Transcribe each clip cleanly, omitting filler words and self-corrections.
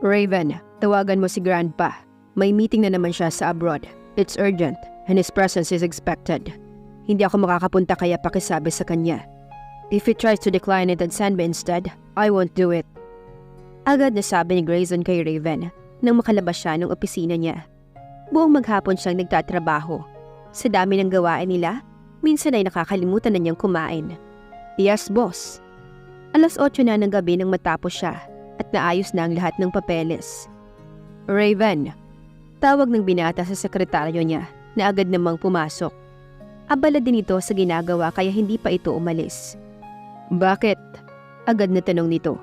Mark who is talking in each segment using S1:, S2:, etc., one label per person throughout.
S1: Raven, tawagan mo si Grandpa. May meeting na naman siya sa abroad. It's urgent and his presence is expected. Hindi ako makakapunta kaya pakisabi sa kanya. If he tries to decline it and send me instead, I won't do it. Agad na sabi ni Grayson kay Raven nang makalabas siya ng opisina niya. Buong maghapon siyang nagtatrabaho. Sa dami ng gawain nila, minsan ay nakakalimutan na niyang kumain. Yes, boss. 8:00 na ng gabi nang matapos siya at naayos na ang lahat ng papeles. Raven, tawag ng binata sa sekretaryo niya na agad namang pumasok. Abala din ito sa ginagawa kaya hindi pa ito umalis. Bakit? Agad na tanong nito.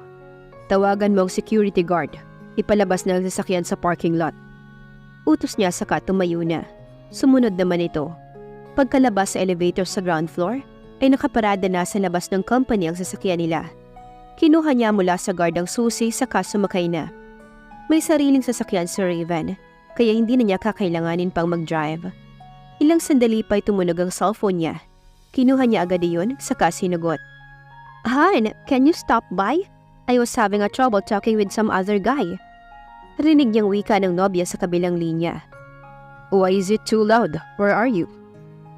S1: Tawagan mo ang security guard. Ipalabas na ang sasakyan sa parking lot. Utos niya saka tumayo na. Sumunod naman ito. Pagkalabas sa elevator sa ground floor, ay nakaparada na sa labas ng company ang sasakyan nila. Kinuha niya mula sa guard ang susi saka sumakay na. May sariling sasakyan si Raven, kaya hindi na niya kakailanganin pang mag-drive. Ilang sandali pa'y tumunog ang cellphone niya. Kinuha niya agad iyon saka sinugot. Han, can you stop by? I was having a trouble talking with some other guy. Rinig niyang wika ng nobya sa kabilang linya. Why is it too loud? Where are you?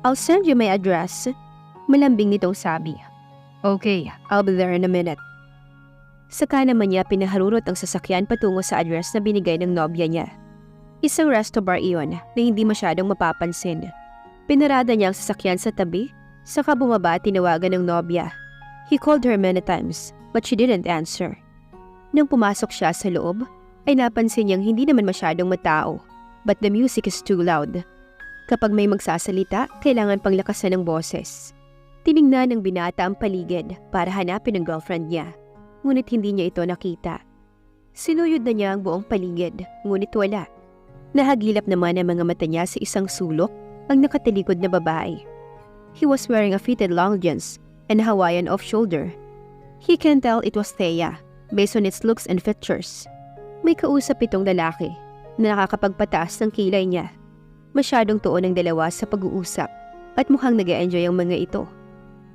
S1: I'll send you my address. Malambing nitong sabi. Okay, I'll be there in a minute. Saka naman niya pinaharurot ang sasakyan patungo sa address na binigay ng nobya niya. Isang resto bar iyon na hindi masyadong mapapansin. Pinarada niya ang sasakyan sa tabi, saka bumaba at tinawagan ng nobya. He called her many times, but she didn't answer. Nang pumasok siya sa loob, ay napansin niyang hindi naman masyadong matao, but the music is too loud. Kapag may magsasalita, kailangan pang lakasan ng boses. Tiningnan ng binata ang paligid para hanapin ang girlfriend niya, ngunit hindi niya ito nakita. Sinuyod na niya ang buong paligid, ngunit wala. Nahagilap naman ang mga mata niya sa isang sulok ang nakatalikod na babae. He was wearing a fitted long jeans and Hawaiian off-shoulder. He can tell it was Thea based on its looks and features. May kausap itong lalaki na nakakapagpataas ng kilay niya. Masyadong tuon ang dalawa sa pag-uusap at mukhang nag-e-enjoy ang mga ito.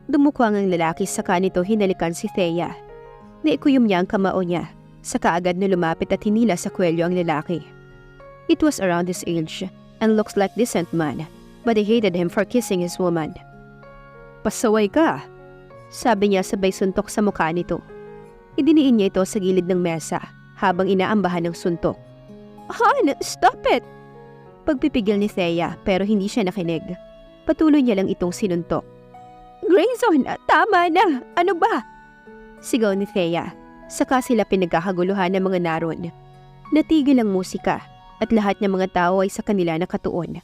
S1: Dumukwang ang lalaki saka nito hinalikan si Thea. Naikuyom niya ang kamao niya, saka agad na lumapit at hinila sa kwelyo ang lalaki. It was around his age and looks like decent man, but he hated him for kissing his woman. Pasaway ka, sabi niya sabay suntok sa mukha nito. Idiniin niya ito sa gilid ng mesa habang inaambahan ng suntok. Han, stop it! Pagpipigil ni Thea pero hindi siya nakinig. Patuloy niya lang itong sinuntok. Grayson, tama na! Ano ba? Sigaw ni Thea. Saka sila pinagkakaguluhan ng mga naroon. Natigil ang musika at lahat ng mga tao ay sa kanila nakatuon.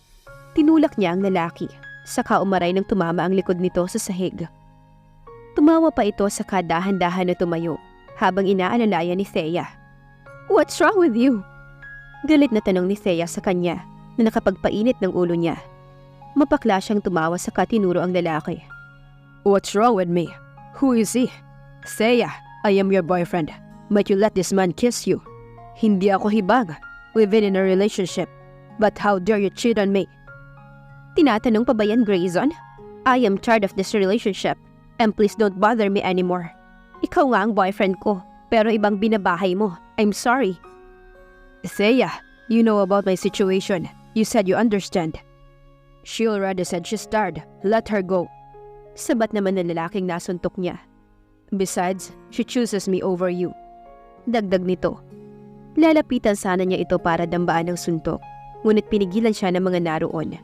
S1: Tinulak niya ang lalaki. Saka umaray nang tumama ang likod nito sa sahig. Tumawa pa ito sa dahan-dahan na tumayo habang inaalalayan ni Thea. What's wrong with you? Galit na tanong ni Thea sa kanya na nakapagpainit ng ulo niya. Mapakla siyang tumawa sa tinuro ang lalaki. What's wrong with me? Who is he? Thea, I am your boyfriend. Might you let this man kiss you? Hindi ako hibag. We've been in a relationship. But how dare you cheat on me? Tinatanong pa ba yan, Grayson? I am tired of this relationship. And please don't bother me anymore. Ikaw nga ang boyfriend ko, pero ibang binabahay mo. I'm sorry. Thea, you know about my situation. You said you understand. She already said she's tired. Let her go. Sabat naman ng lalaking nasuntok niya. Besides, she chooses me over you. Dagdag nito. Lalapitan sana niya ito para dambaan ng suntok, ngunit pinigilan siya ng mga naroon.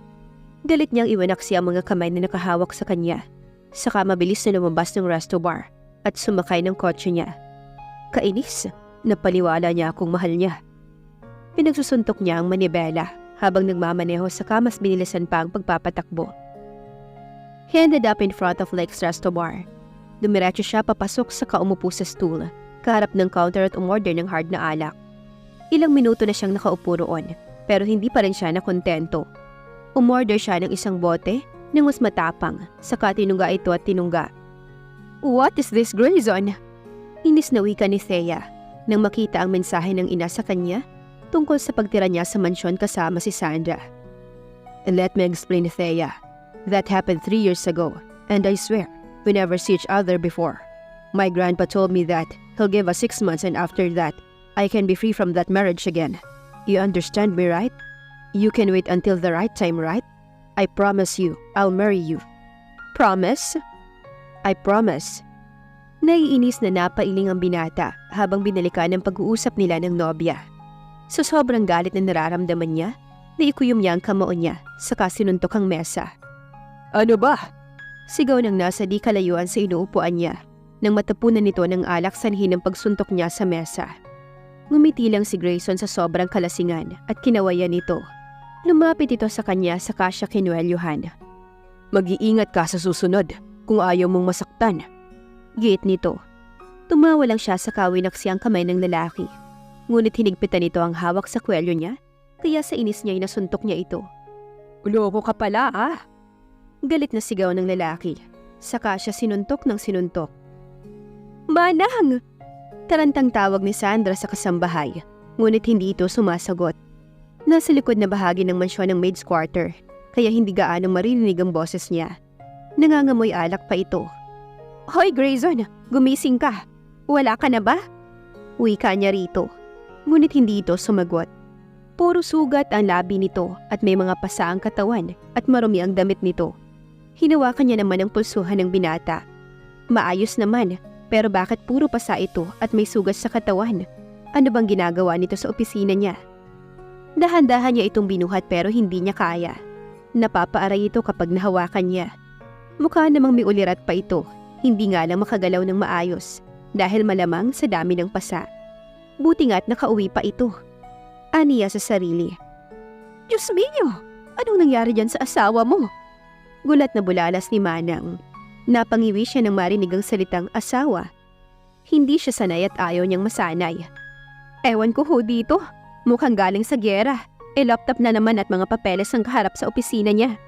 S1: Galit niyang iwanaksi ang mga kamay na nakahawak sa kanya. Saka mabilis na lumabas ng resto bar at sumakay ng kotse niya. Kainis, napaniwala niya akong mahal niya. Pinagsusuntok niya ang manibela habang nagmamaneho saka mas binilisan pa ang pagpapatakbo. He ended up in front of Lake's resto bar. Dumiretso siya papasok saka umupo sa stool, kaharap ng counter at umorder ng hard na alak. Ilang minuto na siyang nakaupo roon, pero hindi pa rin siya nakontento. Umorder siya ng isang bote ng mas matapang, saka tinungga ito at tinungga. What is this, Grayson? Inis na wika ni Thea nang makita ang mensahe ng ina sa kanya tungkol sa pagtira niya sa mansyon kasama si Sandra. Let me explain, Thea. That happened 3 years ago, and I swear, we never see each other before. My grandpa told me that he'll give us 6 months and after that, I can be free from that marriage again. You understand me, right? You can wait until the right time, right? I promise you, I'll marry you. Promise? I promise. Naiinis na napailing ang binata habang binalikan ang pag-uusap nila ng nobya. Sa sobrang galit na nararamdaman niya, naikuyom niya ang kamao niya saka sinuntok ang mesa. Ano ba? Sigaw ng nasa di kalayuan sa inuupuan niya nang matapunan nito ng alak sanhi ng pagsuntok niya sa mesa. Ngumiti lang si Grayson sa sobrang kalasingan at kinawayan nito. Lumapit ito sa kanya saka siya kinuwelyuhan. Mag-iingat ka sa susunod kung ayaw mong masaktan. Giit nito. Tumawa lang siya sa kawinaksi ang kamay ng lalaki. Ngunit hinigpitan nito ang hawak sa kwelyo niya, kaya sa inis niya ay nasuntok niya ito. Uloko ka pala ah! Galit na sigaw ng lalaki. Saka siya sinuntok ng sinuntok. Manang! Tarantang tawag ni Sandra sa kasambahay, ngunit hindi ito sumasagot. Nasa likod na bahagi ng mansyon ng maid's quarter, kaya hindi gaanong maririnig ang boses niya. Nangangamoy alak pa ito. Hoy Grayson, gumising ka. Wala ka na ba? Wika niya rito. Ngunit hindi ito sumagot. Puro sugat ang labi nito at may mga pasa ang katawan at marumi ang damit nito. Hinawakan niya naman ang pulsuhan ng binata. Maayos naman, pero bakit puro pasa ito at may sugat sa katawan? Ano bang ginagawa nito sa opisina niya? Dahan-dahan niya itong binuhat pero hindi niya kaya. Napapaaray ito kapag nahawakan niya. Mukha namang may ulirat pa ito. Hindi nga lang makagalaw ng maayos dahil malamang sa dami ng pasa. Buti nga't nakauwi pa ito. Aniya sa sarili. Diyos mio! Anong nangyari dyan sa asawa mo? Gulat na bulalas ni Manang. Napangiwi siya nang marinig ang salitang asawa. Hindi siya sanay at ayaw niyang masanay. Ewan ko ho dito. Mukhang galing sa gyera. Laptop na naman at mga papeles ang kaharap sa opisina niya.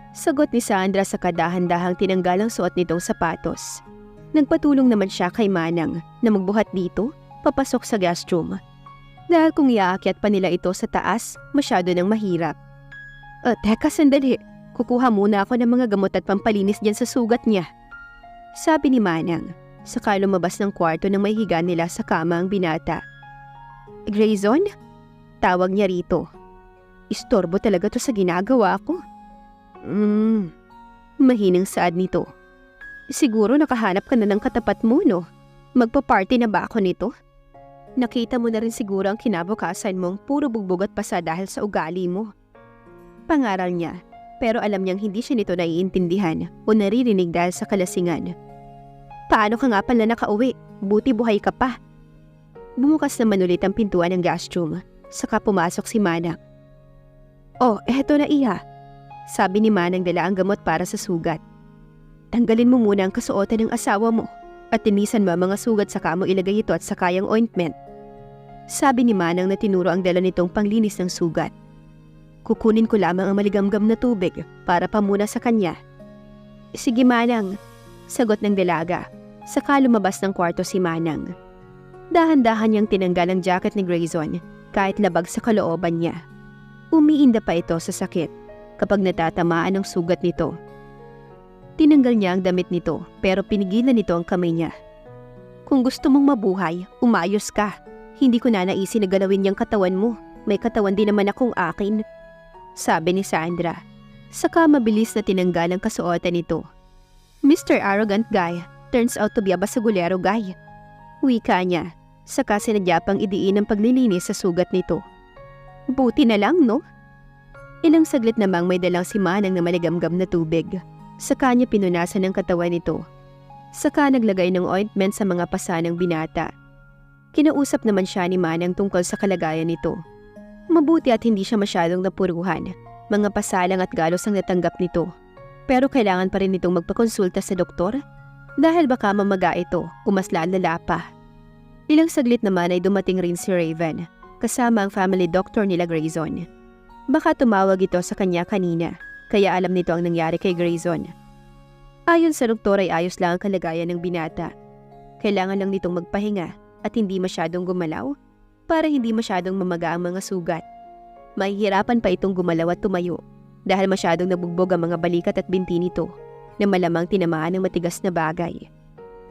S1: Sagot ni Sandra sa kadahan-dahang tinanggal ang suot nitong sapatos. Nagpatulong naman siya kay Manang na magbuhat dito, papasok sa guest room. Dahil kung iaakyat pa nila ito sa taas, masyado nang mahirap. Teka sandali, kukuha muna ako ng mga gamot at pampalinis dyan sa sugat niya. Sabi ni Manang, saka lumabas ng kwarto nang may higa nila sa kama ang binata. Grayson? Tawag niya rito. Istorbo talaga to sa ginagawa ko. Mahinang saad nito. Siguro nakahanap ka na ng katapat mo, no? Magpa-party na ba ako nito? Nakita mo na rin siguro ang kinabukasan mong puro bugbog at pasa dahil sa ugali mo. Pangaral niya, pero alam niyang hindi siya nito naiintindihan o naririnig dahil sa kalasingan. Paano ka nga pala nakauwi? Buti buhay ka pa. Bumukas naman ulit ang pintuan ng guest room, saka pumasok si Manang. Oh, eto na iya. Sabi ni Manang dala ang gamot para sa sugat. Tanggalin mo muna ang kasuotan ng asawa mo at tinisan mo ang mga sugat saka mo ilagay ito at sakayang ointment. Sabi ni Manang na tinuro ang dala nitong panglinis ng sugat. Kukunin ko lamang ang maligamgam na tubig para pamuna sa kanya. Sige Manang, sagot ng dalaga. Saka lumabas ng kwarto si Manang. Dahan-dahan niyang tinanggal ang jacket ni Grayson kahit labag sa kalooban niya. Umiinda pa ito sa sakit kapag natatamaan ang sugat nito. Tinanggal niya ang damit nito pero pinigilan nito ang kamay niya. Kung gusto mong mabuhay, umayos ka. Hindi ko na naisin na galawin niyang katawan mo. May katawan din naman akong akin. Sabi ni Sandra. Saka mabilis na tinanggal ang kasuotan nito. Mr. Arrogant Guy turns out to be a basagulero guy. Wika niya. Saka sinadya pang idiin ang paglilinis sa sugat nito. Buti na lang, no? Ilang saglit namang may dalang si Manang na maligamgam na tubig. Saka niya pinunasan ang katawan nito. Saka naglagay ng ointment sa mga pasa ng binata. Kinausap naman siya ni Manang tungkol sa kalagayan nito. Mabuti at hindi siya masyadong napuruhan. Mga pasalang at galos ang natanggap nito. Pero kailangan pa rin itong magpakonsulta sa doktor dahil baka mamaga ito o mas lalala pa. Ilang saglit naman ay dumating rin si Raven kasama ang family doctor nila Grayson. Baka tumawag ito sa kanya kanina, kaya alam nito ang nangyari kay Grayson. Ayon sa doktor ay ayos lang ang kalagayan ng binata. Kailangan lang nitong magpahinga at hindi masyadong gumalaw para hindi masyadong mamaga ang mga sugat. Mahihirapan pa itong gumalaw at tumayo dahil masyadong nabugbog ang mga balikat at binti nito na malamang tinamaan ng matigas na bagay.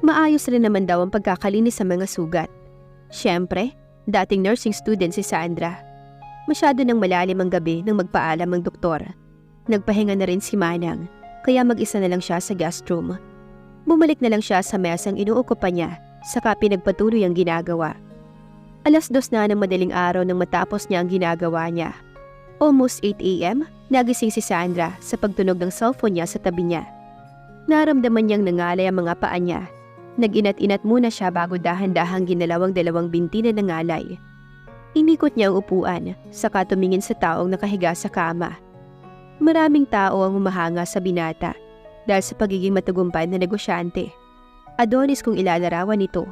S1: Maayos rin naman daw ang pagkakalinis sa mga sugat. Siyempre, Dating nursing student si Sandra. Masyado nang malalim ang gabi nang magpaalam ang doktor. Nagpahinga na rin si Manang, kaya mag-isa na lang siya sa guest room. Bumalik na lang siya sa mesang inuukupan niya, saka pinagpatuloy ang ginagawa. 2:00 na ng madaling araw nang matapos niya ang ginagawa niya. Almost 8 a.m., nagising si Sandra sa pagtunog ng cellphone niya sa tabi niya. Naramdaman niyang nangalay ang mga paa niya. Nag-inat-inat muna siya bago dahan-dahang ginalaw ang 2 binti na nangalay. Inikot niya ang upuan, saka tumingin sa taong nakahiga sa kama. Maraming tao ang humahanga sa binata dahil sa pagiging matagumpay na negosyante. Adonis kung ilalarawan nito,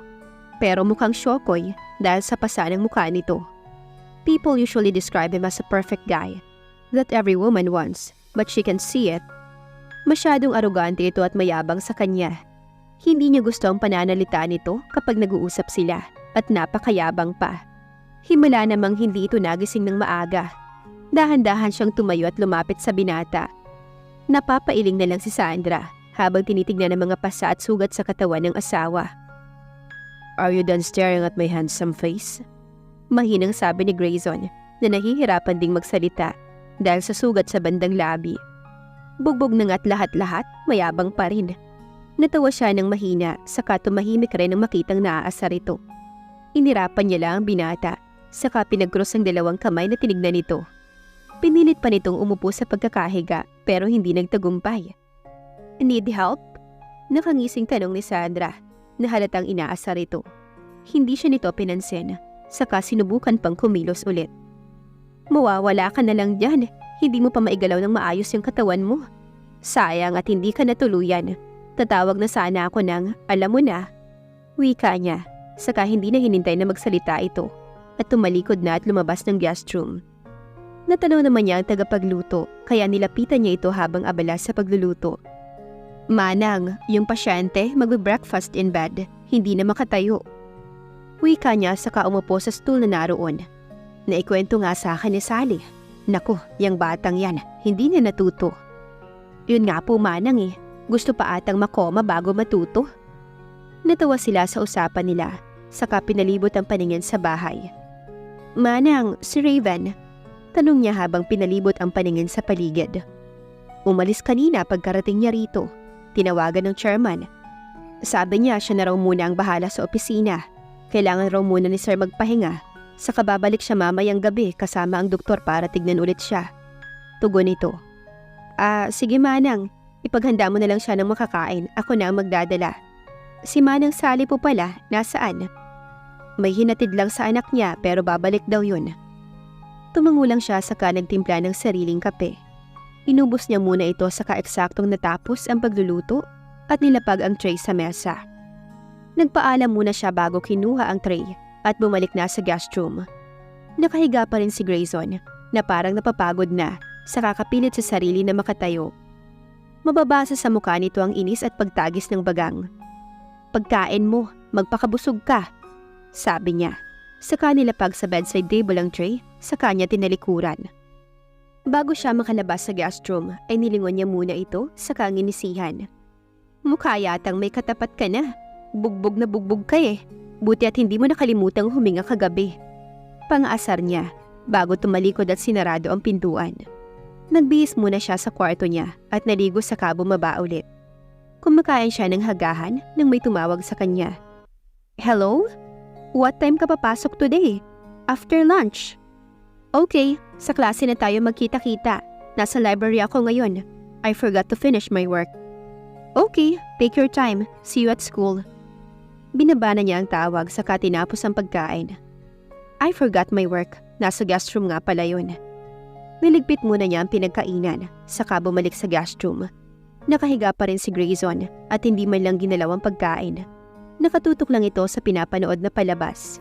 S1: pero mukhang Shokoy dahil sa pasa ng mukha nito. People usually describe him as a perfect guy that every woman wants, but she can see it. Masyadong arogante ito at mayabang sa kanya. Hindi niya gusto ang pananalita nito kapag nag-uusap sila at napakayabang pa. Himala namang hindi ito nagising ng maaga. Dahan-dahan siyang tumayo at lumapit sa binata. Napapailing na lang si Sandra habang tinitignan ang mga pasa at sugat sa katawan ng asawa. "Are you done staring at my handsome face?" Mahinang sabi ni Grayson na nahihirapan ding magsalita dahil sa sugat sa bandang labi. Bugbog na nga't lahat-lahat, mayabang pa rin. Natawa siya ng mahina, saka tumahimik rin nang makitang naaasar ito. Inirapan niya lang ang binata, saka pinag-cross ang 2 kamay na tinignan nito. Pinilit pa nitong umupo sa pagkakahiga pero hindi nagtagumpay. "Need help?" Nakangising tanong ni Sandra na halatang inaasar ito. Hindi siya nito pinansin, saka sinubukan pang kumilos ulit. "Mawawala ka na lang dyan, hindi mo pa maigalaw ng maayos yung katawan mo. Sayang at hindi ka natuluyan. Tatawag na sana ako ng, alam mo na." Wika niya, saka hindi na hinintay na magsalita ito at tumalikod na at lumabas ng guest room. Natanaw naman niya ang tagapagluto, kaya nilapitan niya ito habang abala sa pagluluto. "Manang, yung pasyente magbe-breakfast in bed, hindi na makatayo." Wika niya saka umupo sa stool na naroon. "Naikwento nga sa akin ni Sally. Naku, yung batang yan, hindi niya natuto." "Yun nga po Manang eh, gusto pa atang makoma bago matuto." Natawa sila sa usapan nila, saka pinalibot ang paningin sa bahay. "Manang, si Raven?" Tanong niya habang pinalibot ang paningin sa paligid. "Umalis kanina pagkarating niya rito. Tinawagan ng chairman. Sabi niya siya na raw muna ang bahala sa opisina. Kailangan raw muna ni Sir magpahinga. Saka babalik siya mamayang gabi kasama ang doktor para tignan ulit siya." Tugon nito. Sige Manang. Ipaghanda mo na lang siya ng makakain. Ako na ang magdadala." "Si Manang Sally po pala, nasaan?" "May hinatid lang sa anak niya pero babalik daw yun." Tumango lang siya saka nagtimpla ng sariling kape. Inubos niya muna ito saka eksaktong natapos ang pagluluto at nilapag ang tray sa mesa. Nagpaalam muna siya bago kinuha ang tray at bumalik na sa guest room. Nakahiga pa rin si Grayson na parang napapagod na saka kapilit sa sarili na makatayo. Mababasa sa mukha nito ang inis at pagtagis ng bagang. "Pagkain mo, magpakabusog ka," sabi niya. Saka nilapag sa bedside table ang tray, saka niya tinalikuran. Bago siya makalabas sa guest room, ay nilingon niya muna ito, saka nginisihan. "Mukha yatang may katapat ka na. Bugbog na bugbog ka eh. Buti at hindi mo nakalimutang huminga kagabi." Pang-asar niya, bago tumalikod at sinarado ang pintuan. Nagbihis muna siya sa kwarto niya at naligo saka bumaba ulit. Kumakain siya ng hagahan nang may tumawag sa kanya. "Hello? What time ka papasok today?" "After lunch." "Okay, sa klase na tayo magkita-kita. Nasa library ako ngayon. I forgot to finish my work." "Okay, take your time. See you at school." Binaba na niya ang tawag saka tinapos ang pagkain. "I forgot my work. Nasa guest room nga pala yun." Niligpit muna niya ang pinagkainan, saka bumalik sa guest room. Nakahiga pa rin si Grayson at hindi man lang ginalaw ang pagkain. Nakatutok lang ito sa pinapanood na palabas.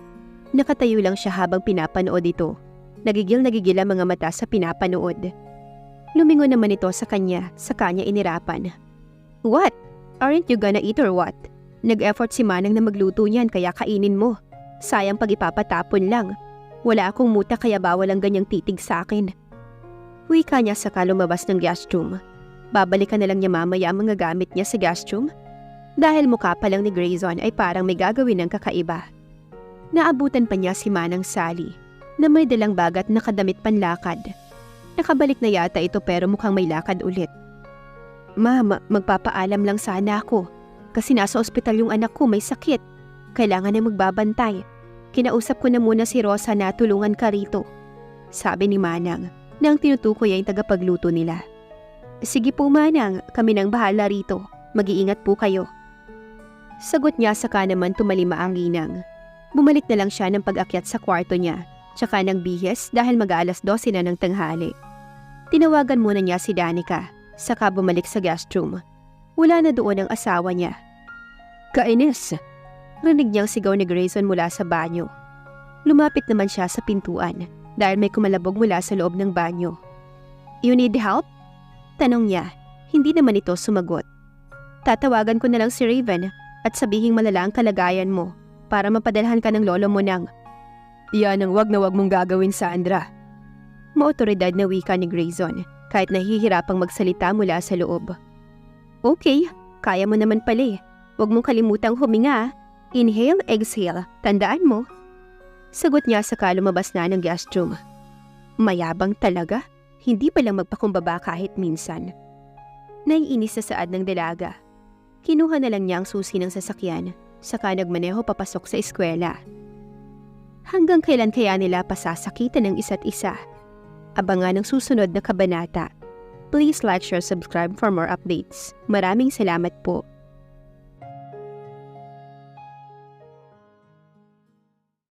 S1: Nakatayo lang siya habang pinapanood ito. Nagigil ang mga mata sa pinapanood. Lumingon naman ito sa kanya inirapan. "What? Aren't you gonna eat or what? Nag-effort si Manang na magluto niyan kaya kainin mo. Sayang pag ipapatapon lang. Wala akong muta kaya bawal ang ganyang titig sa akin." Wika niya saka lumabas ng guest room. Babalikan na lang niya mamaya ang mga gamit niya sa guest room. Dahil mukha pa lang ni Grayson ay parang may gagawin ng kakaiba. Naabutan pa niya si Manang Sally na may dalang bag at nakadamit panlakad. Nakabalik na yata ito pero mukhang may lakad ulit. Ma'am, magpapaalam lang sana ako kasi nasa ospital yung anak ko, may sakit. Kailangan na magbabantay. Kinausap ko na muna si Rosa na tulungan ka rito. Sabi ni Manang na ang tinutukoy ay tagapagluto nila. Sige po Manang, kami nang bahala rito. Mag-iingat po kayo. Sagot niya saka naman tumalima ang ginang. Bumalik na lang siya ng pag-akyat sa kwarto niya, tsaka nang bihis dahil mag-aalas 12 na ng tanghali. Tinawagan muna niya si Danica, saka bumalik sa guest room. Wala na doon ang asawa niya. Kainis! Rinig niyang sigaw ni Grayson mula sa banyo. Lumapit naman siya sa pintuan dahil may kumalabog mula sa loob ng banyo. You need help? Tanong niya. Hindi naman ito sumagot. Tatawagan ko na lang si Raven at sabihing malala ang kalagayan mo para mapadalhan ka ng lolo mo ng... Yan ang wag na wag mong gagawin, Sandra. Maotoridad na wika ni Grayson kahit nahihirapang magsalita mula sa loob. Okay, kaya mo naman pala eh. Huwag mong kalimutang huminga. Inhale, exhale. Tandaan mo. Sagot niya saka lumabas na ng guest room. Mayabang talaga. Hindi pa lang magpakumbaba kahit minsan. Naiinis sa saad ng dalaga. Kinuha na lang niya ang susi ng sasakyan, saka nagmaneho papasok sa eskwela. Hanggang kailan kaya nila pasasakitan ng isa't isa? Abangan ang susunod na kabanata. Please like, share, subscribe for more updates. Maraming salamat po.